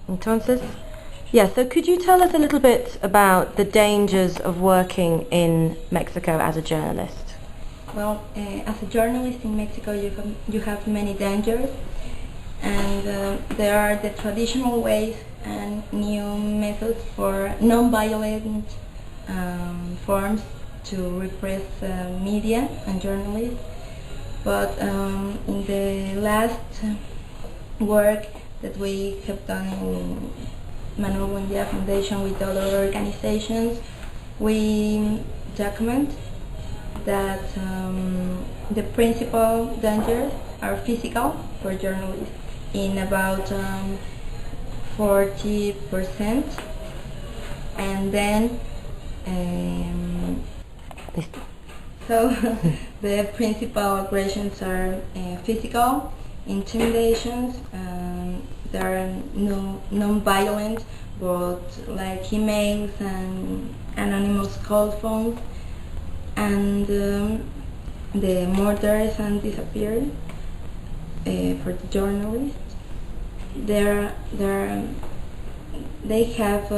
Entonces, yeah, so could you tell us a little bit about the dangers of working in Mexico as a journalist? Well, as a journalist in Mexico, you have many dangers, and there are the traditional ways and new methods for non-violent forms to repress media and journalists. But in the last work that we have done in Manuel Buendía Foundation with other organizations, we document that the principal dangers are physical for journalists in about 40%, and then so the principal aggressions are physical, intimidations, there are non-violent, but like emails and anonymous call phones, and the murders and disappearance for the journalists. They have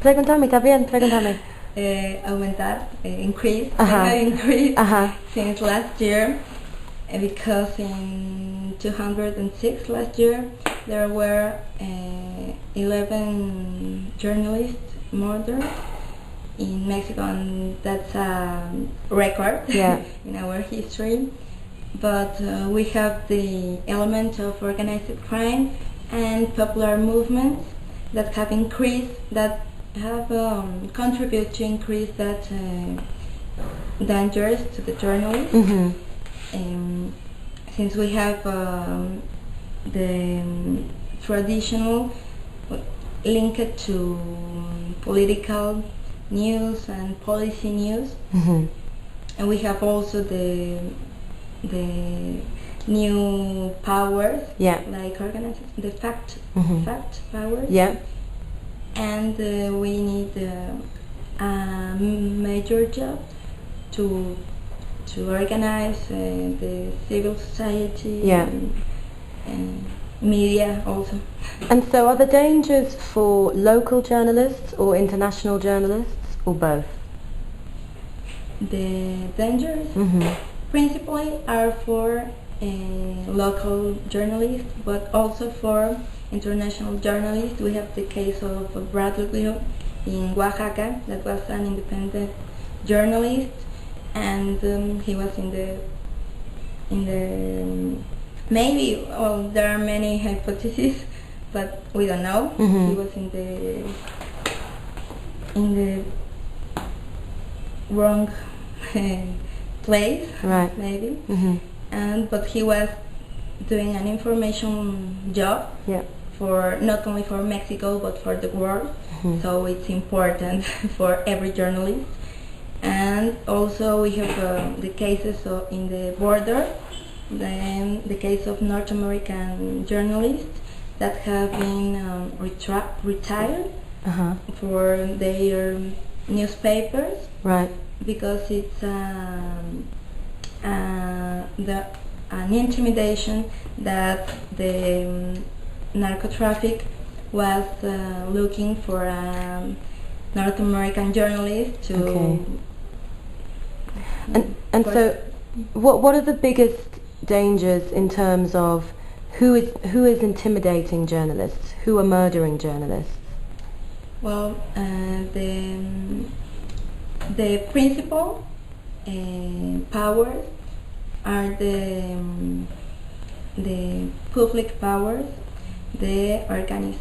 Pregúntame, está bien, pregúntame. Increase since last year, because in 2006 last year there were 11 journalists murdered in Mexico, and that's a record in our history. But we have the element of organized crime and popular movements that have increased, that have contributed to increase that dangers to the journalists. Since we have the traditional linked to political news and policy news, and we have also the new powers, like organizing the fact powers, and we need a major job to organize the civil society and media also. And so are the dangers for local journalists or international journalists, or both? The dangers principally are for local journalists, but also for international journalists. We have the case of Braulio in Oaxaca, that was an independent journalist, and he was in the maybe, well, there are many hypotheses, but we don't know. He was in the wrong place, maybe, but he was doing an information job for not only for Mexico but for the world. So it's important for every journalist. And also we have the cases in the border, the case of North American journalists that have been retired for their newspapers, because it's an intimidation that the narcotraffic was looking for a North American journalist to. And so, what are the biggest dangers in terms of who is intimidating journalists, who are murdering journalists? Well, the principal powers are the public powers, the organized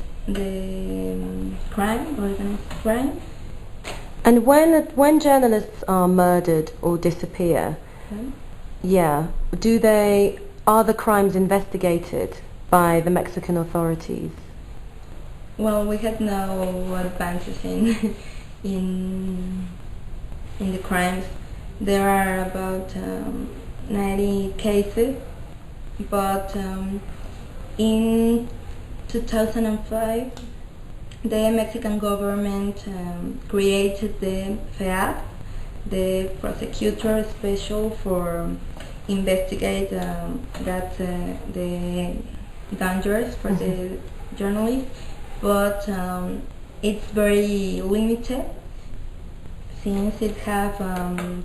crime. And when journalists are murdered or disappear, are the crimes investigated by the Mexican authorities? Well, we had no advances in the crimes. There are about 90 cases, but in 2005 the Mexican government created the FEAD, the Prosecutor Special for investigate the dangers for the journalists, but it's very limited since it have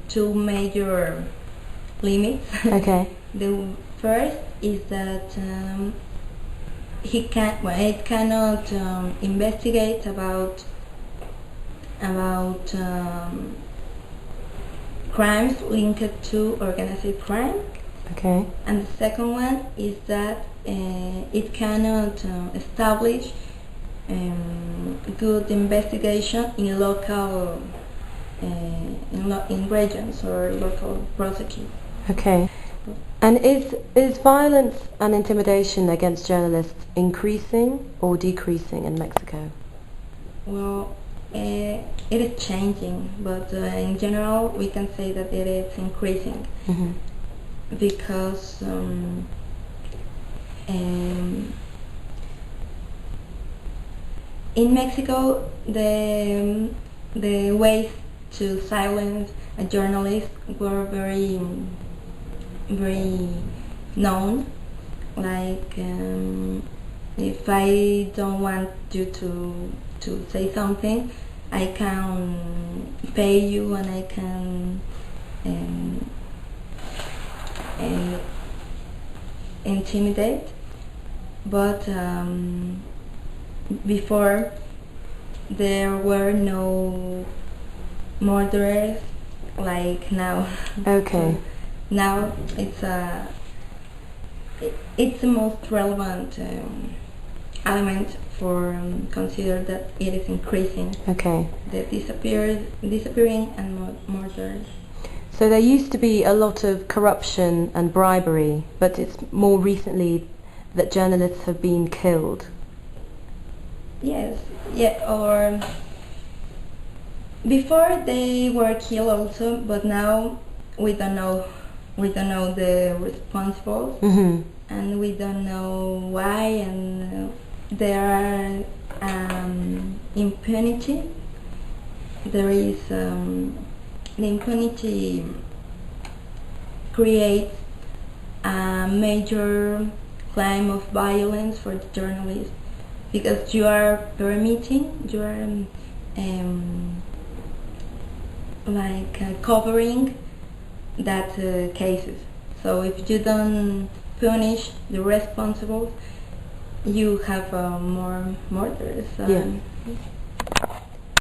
two major limits. Okay. The first is that it cannot investigate about crimes linked to organized crime. Okay. And the second one is that it cannot establish good investigation in local in regions or local prosecutors. Okay. And is violence and intimidation against journalists increasing or decreasing in Mexico? Well, it is changing, but in general we can say that it is increasing because in Mexico the ways to silence a journalist were very known. Like if I don't want you to say something, I can pay you and I can intimidate. But before there were no murderers like now. Okay. Now it's the most relevant element for consider that it is increasing. Okay. The disappearing and murders. So there used to be a lot of corruption and bribery, but it's more recently that journalists have been killed. Yes, yeah, or before they were killed also, but now we don't know the responsible, and we don't know why, and there are impunity. There is the impunity creates a major climb of violence for the journalists because you are permitting, you are covering that cases. So if you don't punish the responsible, you have more murders. Yeah.